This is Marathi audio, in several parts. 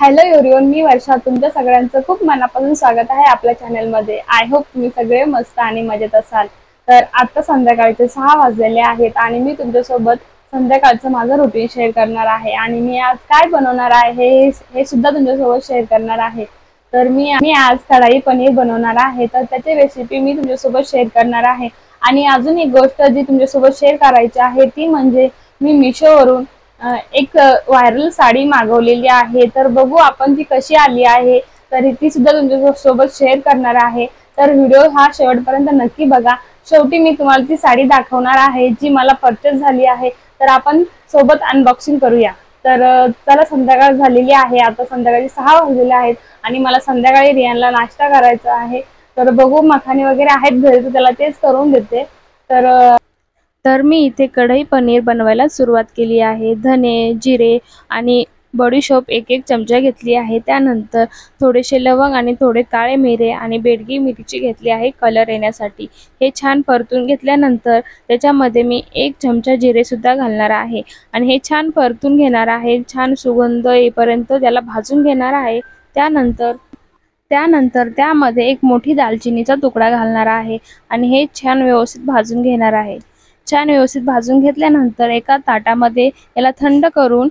हॅलो एव्हरीवन, मी वर्षा. तुमच्या सगळ्यांचं खूप मनापासून स्वागत आहे आपल्या चॅनलमध्ये. आय होप तुम्ही सगळे मस्त आणि मजेत असाल. तर आता संध्याकाळचे 6 वाजलेले आहेत आणि मी तुमच्यासोबत संध्याकाळचं माझं रुटीन शेअर करणार आहे आणि मी आज काय बनवणार आहे हे सुद्धा तुमच्यासोबत शेअर करणार आहे. तर मी आज कढाई पनीर बनवणार आहे, तर त्याची रेसिपी मी तुमच्यासोबत शेअर करणार आहे. आणि अजून एक गोष्ट जी तुमच्यासोबत शेअर करायची आहे ती म्हणजे मी मिशोवरून एक व्हायरल साडी मागवलेली आहे. तर बघू आपण ती कशी आली आहे, तर ती सुद्धा तुमच्या सोबत शेअर करणार आहे. तर व्हिडिओ हा शेवटपर्यंत नक्की बघा. शेवटी मी तुम्हाला ती साडी दाखवणार आहे जी मला परचेस झाली आहे. तर आपण सोबत अनबॉक्सिंग करूया. तर चला, संध्याकाळ झालेली आहे, आता संध्याकाळी 6 वाजलेले आहेत आणि मला संध्याकाळी रियानला नाश्ता करायचा आहे. तर बघू, मखाने वगैरे आहेत घरी तर त्याला तेच करून देते. तर मी इथे कढई पनीर बनवायला सुरुवात केली आहे. धने, जिरे आणि बडीशोप एक एक चमचा घेतली आहे. त्यानंतर थोडेसे लवंग आणि थोडे काळे मिरे आणि बेडगी मिरची घेतली आहे कलर येण्यासाठी. हे छान परतून घेतल्यानंतर त्याच्यामध्ये मी 1 चमचा जिरे सुद्धा घालणार आहे आणि हे छान परतून घेणार आहे. छान सुगंध येईपर्यंत त्याला भाजून घेणार आहे. त्यानंतर त्यामध्ये 1 मोठी दालचिनीचा तुकडा घालणार आहे आणि हे छान व्यवस्थित भाजून घेणार आहे. छान व्यवस्थित भाजून घेतल्यानंतर एका ताटामध्ये याला थंड करून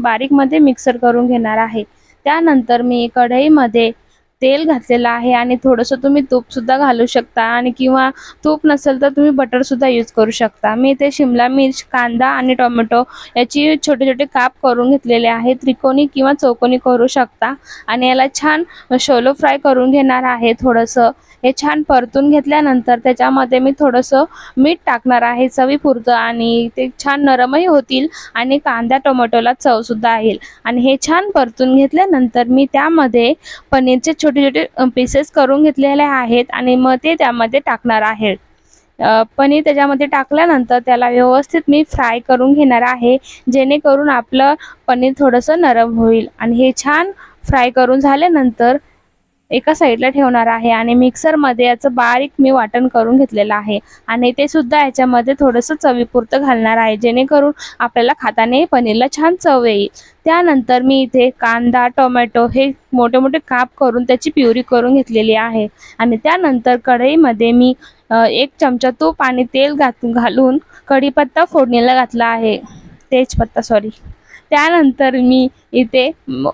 बारीक मध्ये मिक्सर करून घेणार आहे. त्यानंतर मी कढईमध्ये तेल घातलेलं आहे आणि थोडंसं तुम्ही तूप सुद्धा घालू शकता आणि किंवा तूप नसेल तर तुम्ही बटर सुद्धा यूज करू शकता. मी इथे शिमला मिर्च, कांदा आणि टोमॅटो याची छोटे छोटे काप करून घेतलेले आहेत. त्रिकोणी किंवा चौकोनी करू शकता आणि याला छान शॅलो फ्राय करून घेणार आहे. थोडंसं हे छान परतून घेतल्यानंतर त्याच्यामध्ये मी थोडंसं मीठ टाकणार आहे चवीपुरतं आणि ते छान नरमही होतील आणि कांदा टोमॅटोला चव सुद्धा येईल. आणि हे छान परतून घेतल्यानंतर मी त्यामध्ये पनीरचे छोटे छोटे पीसेस करून घेतलेले आहेत आणि मग ते त्यामध्ये टाकणार आहे. पनीर त्याच्यामध्ये टाकल्यानंतर त्याला व्यवस्थित मी फ्राय करून घेणार आहे, जेणेकरून आपलं पनीर थोडंसं नरम होईल. आणि हे छान फ्राय करून झाल्यानंतर एका साईडला ठेवणार आहे आणि मिक्सरमध्ये याचं बारीक मी वाटण करून घेतलेलं आहे आणि ते सुद्धा याच्यामध्ये थोडंसं चवीपुरतं घालणार आहे, जेणेकरून आपल्याला खाताना पनीरला छान चव येईल. त्यानंतर मी इथे कांदा, टोमॅटो हे मोठे मोठे काप करून त्याची प्युरी करून घेतलेली आहे आणि त्यानंतर कढईमध्ये मी 1 चमचा तूप आणि तेल घालून कढीपत्ता फोडणीला घातला आहे, तेजपत्ता सॉरी. त्यानंतर मी इथे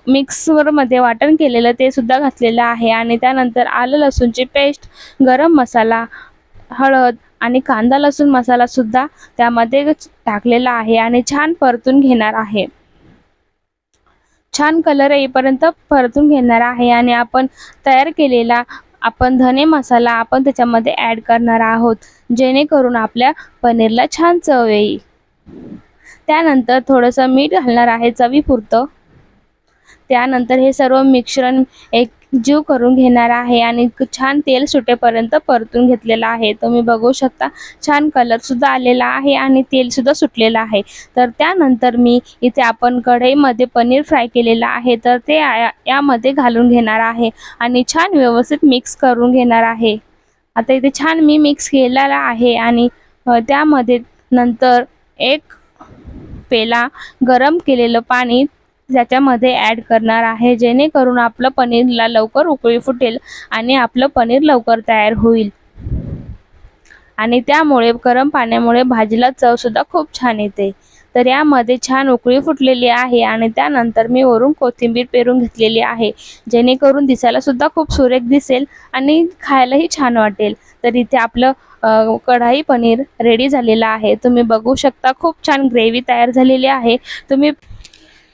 मिक्सरमध्ये वाटण केलेलं ते सुद्धा घातलेलं आहे आणि त्यानंतर आलं लसूणची पेस्ट, गरम मसाला, हळद आणि कांदा लसूण मसाला सुद्धा त्यामध्ये टाकलेला आहे आणि छान परतून घेणार आहे. छान कलर येईपर्यंत परतून घेणार आहे आणि आपण तयार केलेला धने मसाला आपण त्याच्यामध्ये ॲड करणार आहोत, जेणेकरून आपल्या पनीरला छान चव येईल. त्यानंतर थोडंसं मीठ घालणार आहे चवीपुरतं. त्यानंतर हे सर्व मिश्रण एकजीव करून घेणार आहे आणि छान तेल सुटेपर्यंत परतून घेतलेला आहे. तुम्ही बघू शकता छान कलर सुद्धा आलेला आहे आणि तेल सुद्धा सुटलेलं आहे. तर त्यानंतर मी इथे आपण कढईमध्ये पनीर फ्राय केलेलं आहे तर ते यामध्ये घालून घेणार आहे आणि छान व्यवस्थित मिक्स करून घेणार आहे. आता इथे छान मी मिक्स केलेला आहे आणि त्यामध्ये नंतर 1 पेला गरम केलेलं पाणी त्याच्यामध्ये ॲड करणार आहे, जेणेकरून आपलं पनीरला लवकर उकळी फुटेल आणि आपलं पनीर लवकर तयार होईल. आणि त्यामुळे गरम पाण्यामुळे भाजीला चव सुद्धा खूप छान येते. तर यामध्ये छान उकळी फुटलेली आहे आणि त्यानंतर मी वरून कोथिंबीर पेरून घेतलेली आहे, जेणेकरून दिसायला सुद्धा खूप सुरेख दिसेल आणि खायलाही छान वाटेल. तर इथे आपलं कढाई पनीर रेडी झालेलं आहे. तुम्ही बघू शकता खूप छान ग्रेव्ही तयार झालेली आहे.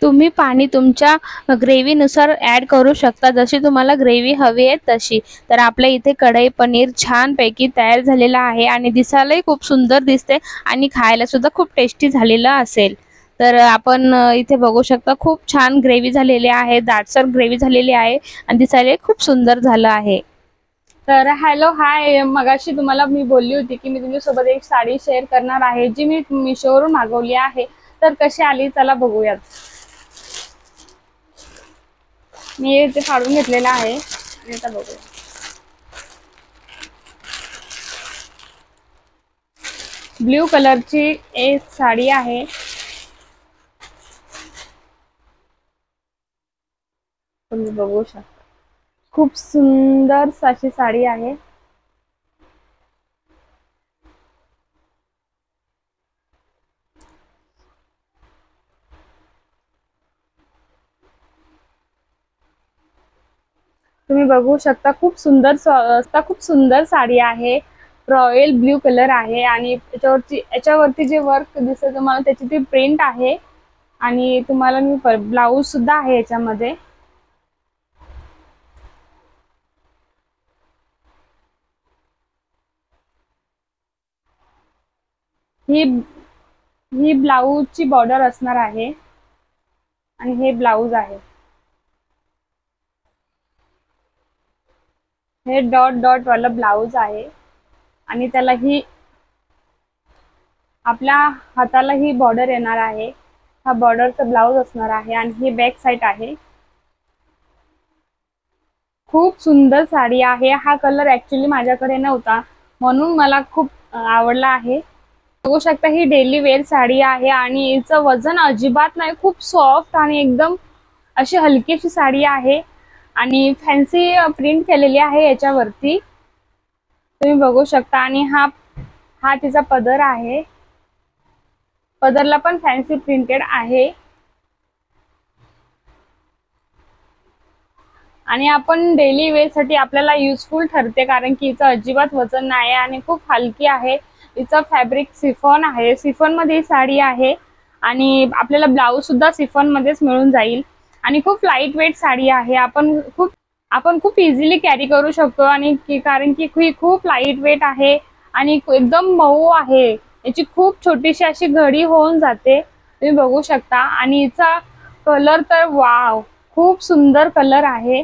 तुम्ही पाणी तुमच्या ग्रेव्हीनुसार ॲड करू शकता, जशी तुम्हाला ग्रेव्ही हवी आहे तशी. तर आपल्या इथे कढई पनीर छानपैकी तयार झालेला आहे आणि दिसायलाही खूप सुंदर दिसते आणि खायला सुद्धा खूप टेस्टी झालेलं असेल. तर आपण इथे बघू शकता खूप छान ग्रेव्ही झालेली आहे, दाटसर ग्रेव्ही झालेली आहे आणि दिसायला खूप सुंदर झालं आहे. तर हॅलो हाय, मगाशी तुम्हाला मी बोलली होती की मी तुमच्यासोबत एक साडी शेअर करणार आहे जी मी मिशोवरून मागवली आहे. तर कशी आली चला बघूयात. मी ते फाडून घेतलेलं आहे आणि आता बघूया. ब्ल्यू कलरची एक साडी आहे. तुम्ही बघू शकता, खूप सुंदर अशी साडी आहे. तुम्ही बघू शकता, खूप सुंदर साडी आहे. रॉयल ब्ल्यू कलर आहे आणि याच्यावरती जे वर्क दिसतं तुम्हाला त्याची ती प्रिंट आहे. आणि तुम्हाला मी ब्लाऊज सुद्धा आहे याच्यामध्ये. ही ही ब्लाऊजची बॉर्डर असणार आहे आणि हे ब्लाऊज आहे. हे डॉट डॉट वाला ब्लाऊज आहे आणि त्याला ही आपल्या हाताला ही बॉर्डर येणार आहे. हा बॉर्डरचा ब्लाऊज असणार आहे आणि ही बॅक साइड आहे. खूप सुंदर साडी आहे. हा कलर ऍक्च्युली माझ्याकडे नव्हता म्हणून मला खूप आवडला आहे. बघू शकता, ही डेली वेअर साडी आहे आणि हिचं वजन अजिबात नाही. खूप सॉफ्ट आणि एकदम अशी हलकीशी साडी आहे आणि फॅन्सी प्रिंट केलेली आहे याच्यावरती. तुम्ही बघू शकता आणि हा हा तिचा पदर आहे. पदरला पण फॅन्सी प्रिंटेड आहे आणि आपण डेली वेअर साठी आपल्याला युजफुल ठरते कारण की हिचं अजिबात वजन नाही आणि खूप हलकी आहे. हिचं फॅब्रिक सिफॉन आहे. सिफॉन मध्ये ही साडी आहे आणि आपल्याला ब्लाऊज सुद्धा सिफॉन मध्येच मिळून जाईल आणि खूप लाईट वेट साडी आहे. आपण खूप इझिली कॅरी करू शकतो आणि कारण की ही खूप लाईट वेट आहे आणि एकदम मऊ आहे. याची खूप छोटीशी अशी घडी होऊन जाते. तुम्ही बघू शकता आणि हिचा कलर तर वाव, खूप सुंदर कलर आहे.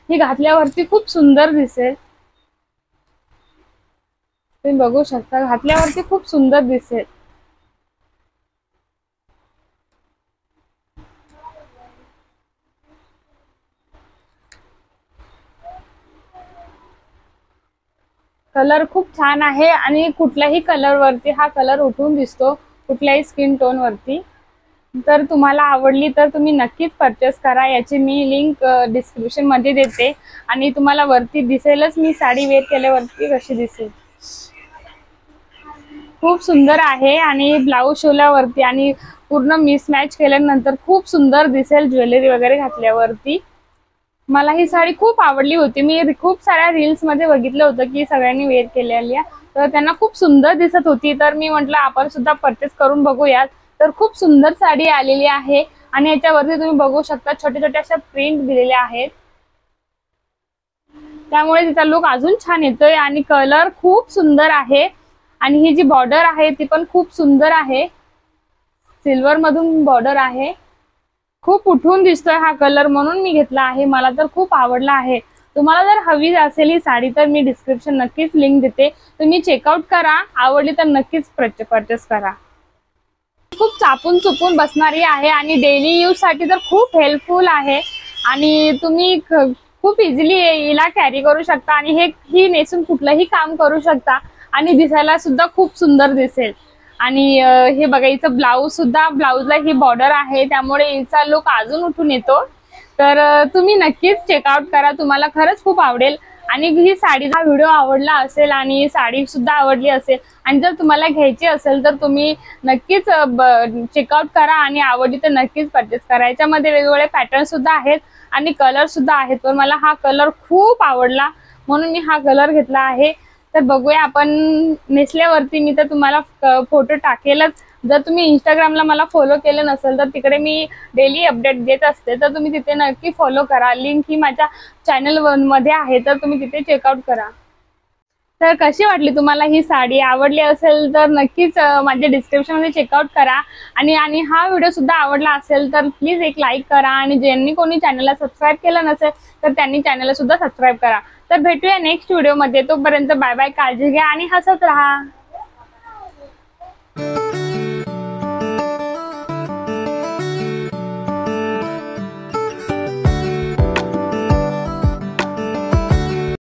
ही घातल्यावरती खूप सुंदर दिसेल. तुम्ही बघू शकता, घातल्यावरती खूप सुंदर दिसेल. कलर खूप छान आहे आणि कुठल्याही कलर वरती हा कलर उठून दिसतो, कुठल्याही स्किन टोन वरती. तर तुम्हाला आवडली तर तुम्ही नक्कीच परचेस करा. याची मी लिंक डिस्क्रिप्शन मध्ये देते आणि तुम्हाला वरती दिसेलच मी साडी वेअर केल्यावरती कशी दिसेल. खूप सुंदर आहे आणि ब्लाऊज शिवल्यावरती आणि पूर्ण मिसमॅच केल्यानंतर खूप सुंदर दिसेल ज्वेलरी वगैरे घातल्यावरती. मला ही साडी खूप आवडली होती. मी खूप साऱ्या रील्स मध्ये बघितलं होतं की सगळ्यांनी वेअर केलेली, तर त्यांना खूप सुंदर दिसत होती. तर मी म्हटलं आपण सुद्धा परचेस करून बघूयात. तर खूप सुंदर साडी आलेली आहे आणि याच्यावरती तुम्ही बघू शकता छोट्या छोट्या अशा प्रिंट दिलेल्या आहेत. त्यामुळे तिचा लुक अजून छान येतोय आणि कलर खूप सुंदर आहे आणि ही जी बॉर्डर आहे ती पण खूप सुंदर आहे. सिल्वर मधून बॉर्डर आहे. खूप उठून दिसतोय हा कलर म्हणून मी घेतला आहे. मला तर खूप आवडला आहे. तुम्हाला जर हवी असेल ही साडी तर मी डिस्क्रिप्शन नक्कीच लिंक देते. तुम्ही चेकआउट करा. आवडली तर नक्कीच परचेस करा. खूप चापून चुपून बसणारी आहे आणि डेली यूज साठी तर खूप हेल्पफुल आहे आणि तुम्ही खूप इझिली हिला कॅरी करू शकता आणि ही नेसून कुठलंही काम करू शकता आणि दिसायला सुद्धा खूप सुंदर दिसेल. आणि हे बघा, हिचं ब्लाऊज सुद्धा, ब्लाऊजला ही बॉर्डर आहे त्यामुळे हिचा लुक अजून उठून येतो. तर तुम्ही नक्कीच चेकआउट करा. तुम्हाला खरंच खूप आवडेल आणि ही साडीचा व्हिडिओ आवडला असेल आणि साडी सुद्धा आवडली असेल आणि जर तुम्हाला घ्यायची असेल तर तुम्ही नक्कीच चेकआउट करा आणि आवडली तर नक्कीच परचेस करा. याच्यामध्ये वेगवेगळे पॅटर्न सुद्धा आहेत आणि कलर सुद्धा आहेत. तर मला हा कलर खूप आवडला म्हणून मी हा कलर घेतला आहे. तर बघूया आपण नेसल्यावरती. मी तर तुम्हाला फोटो टाकेलच. जर तुम्ही इंस्टाग्रामला मला फॉलो केलं नसेल तर तिकडे मी डेली अपडेट देत असते, तर तुम्ही तिथे नक्की फॉलो करा. लिंक ही माझ्या चॅनल मध्ये आहे, तर तुम्ही तिथे चेकआउट करा. तर कशी वाटली तुम्हाला ही साडी? आवडली असेल तर नक्कीच माझ्या डिस्क्रिप्शन मध्ये चेकआउट करा आणि हा व्हिडिओ सुद्धा आवडला असेल तर प्लीज एक लाईक करा आणि ज्यांनी कोणी चॅनलला सबस्क्राईब केलं नसेल तर त्यांनी चॅनलला सुद्धा सबस्क्राईब करा. तर भेटूया नेक्स्ट व्हिडिओ मध्ये. तोपर्यंत बाय बाय, काळजी घ्या आणि हसत राहा.